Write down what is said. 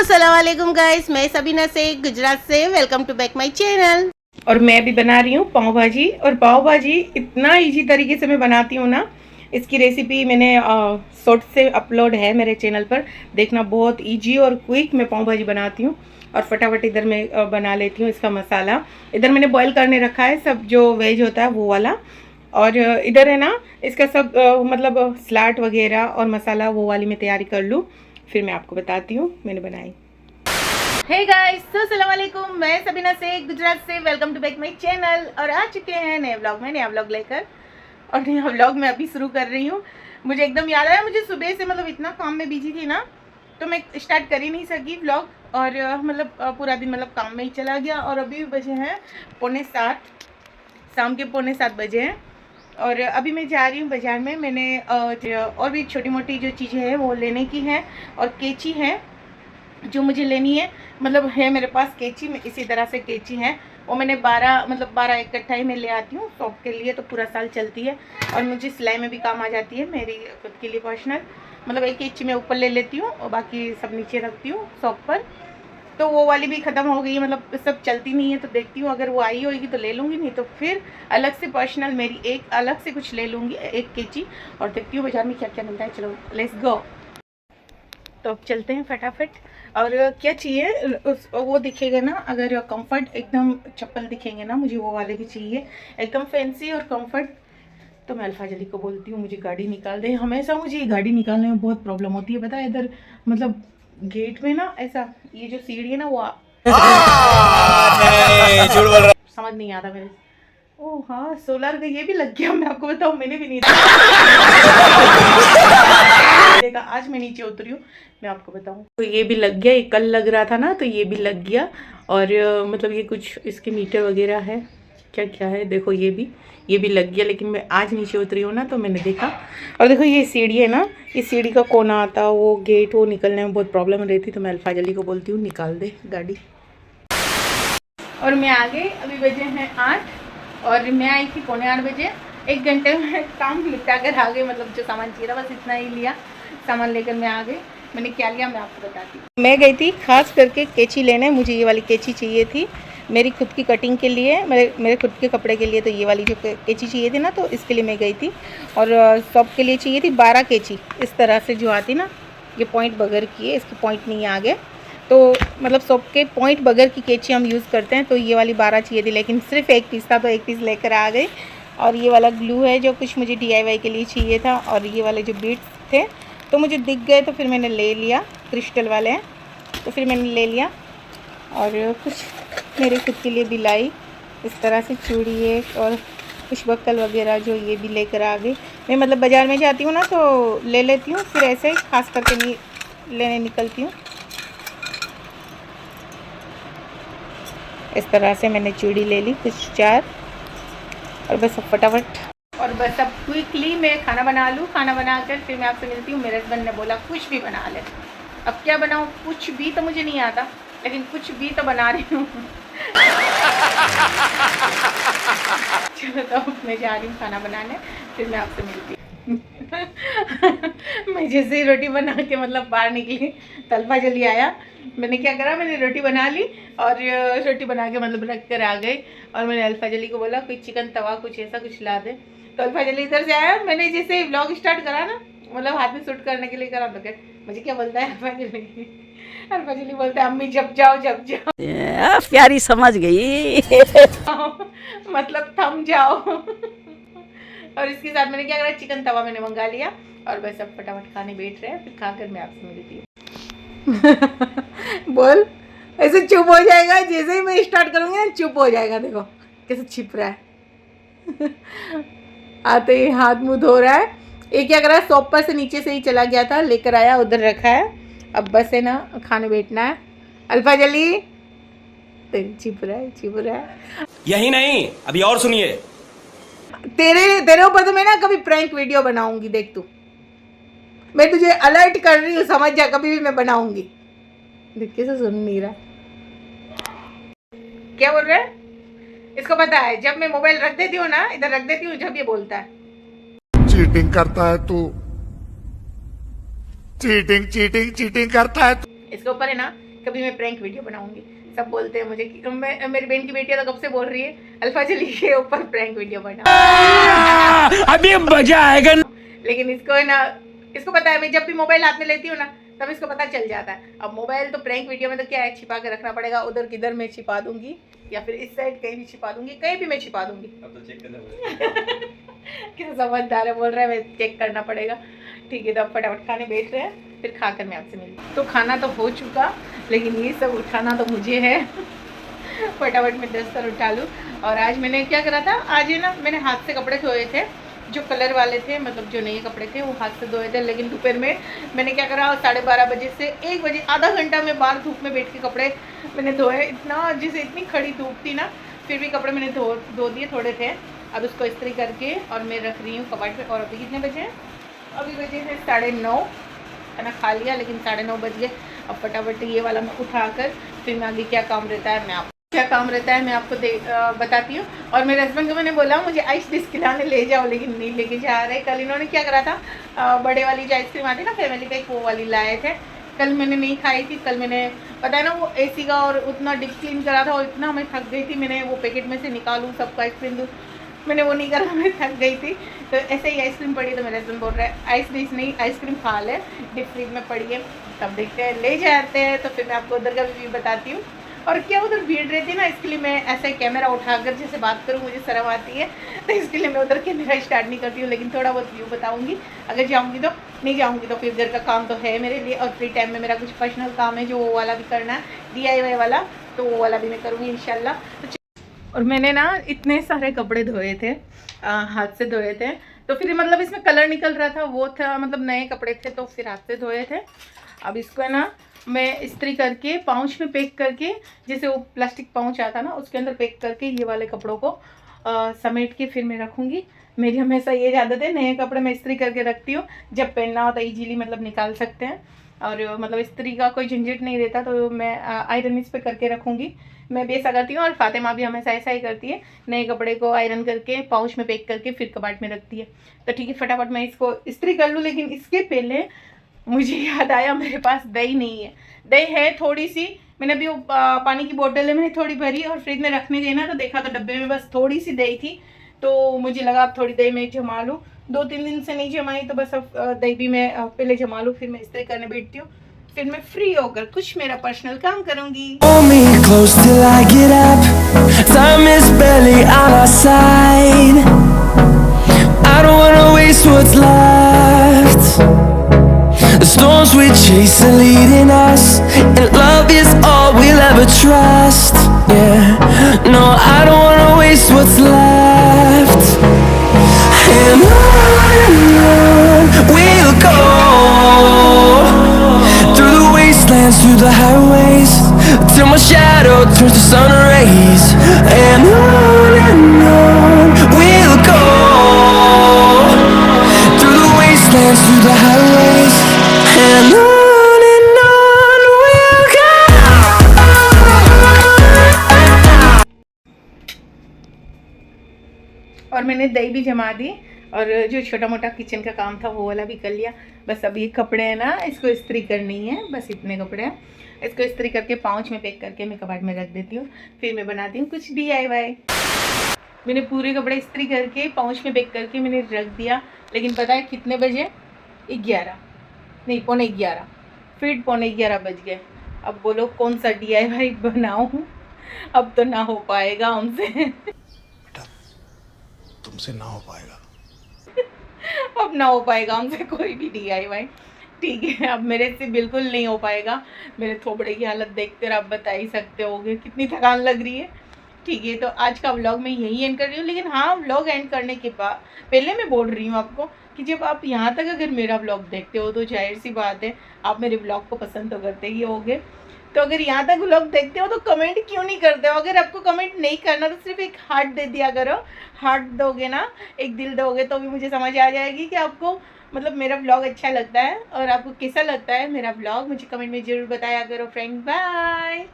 अस्सलाम वालेकुम गाइस, मैं सबीना से गुजरात से। Welcome to back my channel. और मैं भी बना रही हूँ पाव भाजी। और पाव भाजी इतना इजी तरीके से मैं बनाती हूँ ना, इसकी रेसिपी मैंने शॉर्ट से अपलोड है मेरे चैनल पर, देखना। बहुत इजी और क्विक मैं पाव भाजी बनाती हूँ और फटाफट इधर मैं बना लेती हूँ। इसका मसाला इधर मैंने बॉईल करने रखा है, सब जो वेज होता है वो वाला। और इधर है ना इसका सब मतलब सलाद वगैरह और मसाला वो वाली मैं तैयारी कर लूँ, फिर मैं आपको बताती हूँ मैंने बनाई। हे गाइस, अस्सलाम वालेकुम, मैं सबीना से गुजरात से। Welcome to back my channel. और आ चुके हैं नए व्लॉग में, नया व्लॉग लेकर। और नया व्लॉग मैं अभी शुरू कर रही हूँ। मुझे एकदम याद आया, मुझे सुबह से मतलब इतना काम में बिजी थी ना, तो मैं स्टार्ट कर ही नहीं सकी व्लॉग। और मतलब पूरा दिन मतलब काम में ही चला गया। और अभी बजे हैं 6:45, शाम के 6:45 बजे हैं। और अभी मैं जा रही हूँ बाज़ार में। मैंने और भी छोटी मोटी जो चीज़ें हैं वो लेने की हैं। और कैंची है जो मुझे लेनी है, मतलब है मेरे पास कैंची में इसी तरह से कैंची है। वो मैंने 12 इकट्ठा ही मैं ले आती हूँ शॉप के लिए, तो पूरा साल चलती है। और मुझे सिलाई में भी काम आ जाती है मेरी खुद के लिए पर्सनल। मतलब एक कैंची मैं ऊपर ले लेती हूँ और बाकी सब नीचे रखती हूँ शॉप पर। तो वो वाली भी ख़त्म हो गई है, मतलब सब चलती नहीं है। तो देखती हूँ अगर वो आई होगी तो ले लूँगी, नहीं तो फिर अलग से पर्सनल मेरी एक अलग से कुछ ले लूँगी, एक कैंची। और देखती हूँ बाज़ार में क्या क्या मिलता है। चलो लेट्स गो। तो अब चलते हैं फटाफट। और क्या चाहिए उस वो दिखेगा ना, अगर कंफर्ट एकदम चप्पल दिखेंगे ना, मुझे वो वाले भी चाहिए एकदम फैंसी और कंफर्ट। तो मैं अल्फा जली को बोलती हूँ मुझे गाड़ी निकाल दे। हमेशा मुझे ये गाड़ी निकालने में बहुत प्रॉब्लम होती है, पता है। इधर मतलब गेट में ना ऐसा ये जो सीढ़ी है ना वो समझ नहीं आता मेरे। ओह हाँ, सोलर का ये भी लग गया। मैं आपको बताऊँ, मैंने भी नहीं देखा। आज मैं नीचे उतरी हूँ, मैं आपको बताऊँ। तो ये भी लग गया, ये कल लग रहा था ना, तो ये भी लग गया। और मतलब ये कुछ इसके मीटर वगैरह है, क्या क्या है देखो, ये भी लग गया। लेकिन मैं आज नीचे उतरी हूँ ना, तो मैंने देखा। और देखो ये सीढ़ी है ना, इस सीढ़ी का कोना आता, वो गेट वो निकलने में बहुत प्रॉब्लम रहती। तो मैं अल्फा जली को बोलती हूँ निकाल दे गाड़ी। और मैं आ गई, अभी बजे हैं 8 और मैं आई थी 7:45 बजे। 1 घंटे में काम निपटा कर आ गई। मतलब जो सामान चाहिए था बस इतना ही लिया, सामान लेकर मैं आ गई। मैंने क्या लिया मैं आपको बताती हूँ। मैं गई थी खास करके कैंची लेने, मुझे ये वाली कैंची चाहिए थी मेरी खुद की कटिंग के लिए, मेरे खुद के कपड़े के लिए। तो ये वाली जो कैंची चाहिए थी ना, तो इसके लिए मैं गई थी। और शॉप के लिए चाहिए थी 12 कैंची, इस तरह से जो आती ना, ये पॉइंट बगैर की है, इसके पॉइंट नहीं आगे। तो मतलब शॉप के पॉइंट बगैर की कैंची हम यूज़ करते हैं। तो ये वाली 12 चाहिए थी, लेकिन सिर्फ एक पीस था तो एक पीस लेकर आ गई। और ये वाला ग्लू है जो कुछ मुझे DIY के लिए चाहिए था। और ये वाले जो बीड्स थे तो मुझे दिख गए, तो फिर मैंने ले लिया। क्रिस्टल वाले हैं तो फिर मैंने ले लिया। और कुछ मेरे खुद के लिए भी लाई, इस तरह से चूड़ी एक, और कुछ बक्कल वगैरह जो ये भी लेकर आ गई। मैं मतलब बाज़ार में जाती हूँ ना तो ले लेती हूँ, फिर ऐसे खास करके नहीं लेने निकलती हूँ। इस तरह से मैंने चूड़ी ले ली कुछ 4। और बस अब फटाफट, और बस अब क्विकली मैं खाना बना लूँ। खाना बनाकर फिर मैं आपसे मिलती हूँ। मेरे हस्बैंड ने बोला कुछ भी बना ले। अब क्या बनाऊँ, कुछ भी तो मुझे नहीं आता, लेकिन कुछ भी तो बना रही हूँ। चलो तो अब मैं जा रही हूँ खाना बनाने, फिर मैं आपसे मिलती हूँ। मैं जैसे ही रोटी बना के मतलब बाहर निकली, तलफा जल्दी आया। मैंने क्या करा, मैंने रोटी बना ली और रोटी बना के मतलब रख कर आ गई। और मैंने अल्फा जली को बोला कोई चिकन तवा कुछ ऐसा कुछ ला दे। तो अल्फा जली इधर से आया, मैंने जैसे व्लॉग स्टार्ट करा ना, मतलब हाथ में शूट करने के लिए करा, तो क्या मुझे क्या बोलता है अल्फा जली, अल्फा जली बोलता है अम्मी जब जाओ जब जाओ। प्यारी समझ गई। मतलब थम जाओ। और इसके साथ मैंने क्या करा, चिकन तवा मैंने मंगा लिया। और बस अब फटाफट खाने बैठ रहे हैं, फिर खाकर मैं आपसे मिलती हूँ। बोल, ऐसे चुप हो जाएगा, जैसे ही मैं स्टार्ट करूँगी ना चुप हो जाएगा। देखो कैसे छिप रहा है। आते ही हाथ मुंह धो रहा है। ये क्या कर रहा है, शॉप पर से नीचे से ही चला गया था, लेकर आया, उधर रखा है। अब बस है ना खाने बैठना है। अल्फा जली छिप रहा है। यही नहीं, अभी और सुनिए। तेरे ऊपर तो मैं ना कभी प्रैंक वीडियो बनाऊंगी, देख तू। मैं तुझे अलर्ट कर रही हूँ, समझ जा, कभी भी मैं बनाऊंगी। देख कैसे सुन नहीं रहा, क्या बोल रहा है। इसको पता है जब मैं मोबाइल रख देती हूँ ना, इधर रख देती हूँ, जब ये बोलता है चीटिंग करता है तू, चीटिंग करता है तू। इसके ऊपर है ना कभी मैं प्रैंक वीडियो बनाऊंगी। सब बोलते हैं मुझे कि मेरी बहन की बेटियां तो कब से बोल रही है अल्फा जली के ऊपर प्रैंक वीडियो बना। अभी मजा आएगा। लेकिन इसको है ना, इसको पता है मैं जब भी मोबाइल हाथ में लेती हूँ ना तब इसको पता चल जाता है। अब मोबाइल तो प्रैंक वीडियो में तो क्या है, छिपा के रखना पड़ेगा। उधर किधर मैं छिपा दूंगी या फिर इस साइड कहीं भी छिपा दूंगी, कहीं भी मैं छिपा दूंगी। अब तो चेक करना पड़ेगा। कितना समझदार है, बोल रहा है मैं चेक करना पड़ेगा। ठीक है, तो अब फटाफट खाने बैठ रहे हैं, फिर खाकर मैं आपसे मिलती। तो खाना तो हो चुका, लेकिन ये सब उठाना तो मुझे है। फटाफट मैं दस्तर उठा लूँ। और आज मैंने क्या करा था, आज है ना मैंने हाथ से कपड़े धोए थे, जो कलर वाले थे, मतलब जो नए कपड़े थे वो हाथ से धोए थे। लेकिन दोपहर में मैंने क्या करा, 12:30 बजे से 1 बजे आधा घंटा में बाहर धूप में बैठ के कपड़े मैंने धोए। इतना जैसे इतनी खड़ी धूप थी ना, फिर भी कपड़े मैंने धो दिए, थोड़े थे। अब उसको इस्त्री करके और मैं रख रही हूँ कबाड़ पे। और अभी कितने बजे हैं, अभी बजे हैं 9:30। खाना खा लिया लेकिन 9:30 बज गए। अब फटाफट ये वाला मैं उठाकर फिर मैं आगे क्या काम रहता है मैं आपको बताती हूँ। और मेरे हस्बैंड को मैंने बोला मुझे आइस डिश खिलाने ले जाओ, लेकिन नहीं लेके जा रहे। कल इन्होंने क्या करा था, बड़े वाली जो आइसक्रीम आती है ना फैमिली पैक, वो वाली लाए थे। कल मैंने नहीं खाई थी। कल मैंने पता है ना वो एसी का और उतना डिप क्लीन करा था और इतना मैं थक गई थी, मैंने वो पैकेट में से निकालूँ सबका आइसक्रीम दूँ, मैंने वो नहीं करा, मैं थक गई थी। तो ऐसे ही आइसक्रीम पड़ी, तो मेरे हस्बैंड बोल रहा है आइस डिश नहीं आइसक्रीम खा ले, डीप फ्रीज में पड़ी है। तब देखते हैं, ले जाते हैं तो फिर मैं आपको उधर का व्यू बताती हूँ। और क्या उधर भीड़ रहती है ना, इसके लिए मैं ऐसे कैमरा उठाकर जैसे बात करूँ मुझे शर्म आती है, तो इसके लिए मैं उधर कैमरा स्टार्ट नहीं करती हूँ। लेकिन थोड़ा बहुत व्यू बताऊँगी, अगर जाऊँगी तो। नहीं जाऊँगी तो फिर घर का काम तो है मेरे लिए, और फ्री टाइम में मेरा कुछ पर्सनल काम है जो वो वाला भी करना है, DIY वाला, तो वो वाला भी मैं करूँगी इंशाल्लाह। और मैंने ना इतने सारे कपड़े धोए थे, हाथ से धोए थे, तो फिर मतलब इसमें कलर निकल रहा था, वो था मतलब नए कपड़े थे तो फिर हाथ से धोए थे। अब इसको है ना मैं इस्त्री करके पाउच में पैक करके, जैसे वो प्लास्टिक पाउच आता ना उसके अंदर पैक करके ये वाले कपड़ों को समेट के फिर मैं रखूँगी। मेरी हमेशा ये आदत है, नए कपड़े मैं इस्त्री करके रखती हूँ, जब पहनना हो तो ईजीली मतलब निकाल सकते हैं। और मतलब इस्त्री का कोई झंझट नहीं रहता, तो मैं आयरन इस पर करके रखूँगी। मैं भी ऐसा करती हूँ और फातिमा भी हमेशा ऐसा ही करती है, नए कपड़े को आयरन करके पाउच में पैक करके फिर कबाट में रखती है। तो ठीक है, फटाफट मैं इसको इस्त्री कर लूँ। लेकिन इसके पहले मुझे याद आया मेरे पास दही नहीं है। दही है थोड़ी सी, मैंने अभी पानी की बोतल है मैंने थोड़ी भरी और फ्रिज में रखने गई ना तो देखा तो डब्बे में बस थोड़ी सी दही थी। तो मुझे लगा अब थोड़ी दही मैं जमा लूँ, 2-3 दिन से नहीं जमाई, तो बस अब दही भी मैं पहले जमा लूँ, फिर मैं इस्त्री करने बैठती हूँ, फिर मैं फ्री होकर कुछ मेरा पर्सनल काम करूँगी। Hold me close till I get up. Time is barely on our side. I don't wanna waste what's left. The storms we chase are leading us, and love is all we'll ever trust. Yeah, no, I don't wanna waste what's left. And on we'll go, through the wastelands, through the highways, till my shadow turns to sun rays. And on we'll go, through the wastelands, through the highways, and on we'll go. और मैंने दही भी जमा दी और जो छोटा मोटा kitchen का काम था वो वाला भी कर लिया। बस अब ये कपड़े हैं ना, इसको इस्त्री करनी है, बस इतने कपड़े हैं। इसको इस्त्री करके पाउच में पैक करके मैं कबाट में रख देती हूँ, फिर मैं बनाती हूँ कुछ DIY। मैंने पूरे कपड़े इस्त्री करके पाउच में पैक करके मैंने रख दिया। लेकिन पता है कितने बजे, 11 नहीं 11:15, फिर 11:15 बज गए। अब बोलो कौन सा DIY बनाऊँ, अब तो ना हो पाएगा हमसे। तुमसे ना हो पाएगा। अब ना हो पाएगा हमसे कोई भी DIY। ठीक है, अब मेरे से बिल्कुल नहीं हो पाएगा। मेरे थोबड़े की हालत देखते आप बता ही सकते होगे कितनी थकान लग रही है। ठीक है, तो आज का व्लॉग मैं यही एंड कर रही हूँ। लेकिन हाँ, व्लॉग एंड करने के बाद पहले मैं बोल रही हूँ आपको कि जब आप यहाँ तक अगर मेरा व्लॉग देखते हो तो जाहिर सी बात है आप मेरे व्लॉग को पसंद तो करते ही होगे। तो अगर यहाँ तक व्लॉग देखते हो तो कमेंट क्यों नहीं करते हो? अगर आपको कमेंट नहीं करना तो सिर्फ एक हार्ट दे दिया करो। हार्ट दोगे ना, एक दिल दोगे तो भी मुझे समझ आ जाएगी कि आपको मतलब मेरा व्लॉग अच्छा लगता है। और आपको कैसा लगता है मेरा व्लॉग, मुझे कमेंट में ज़रूर बताया करो फ्रेंड। बाय।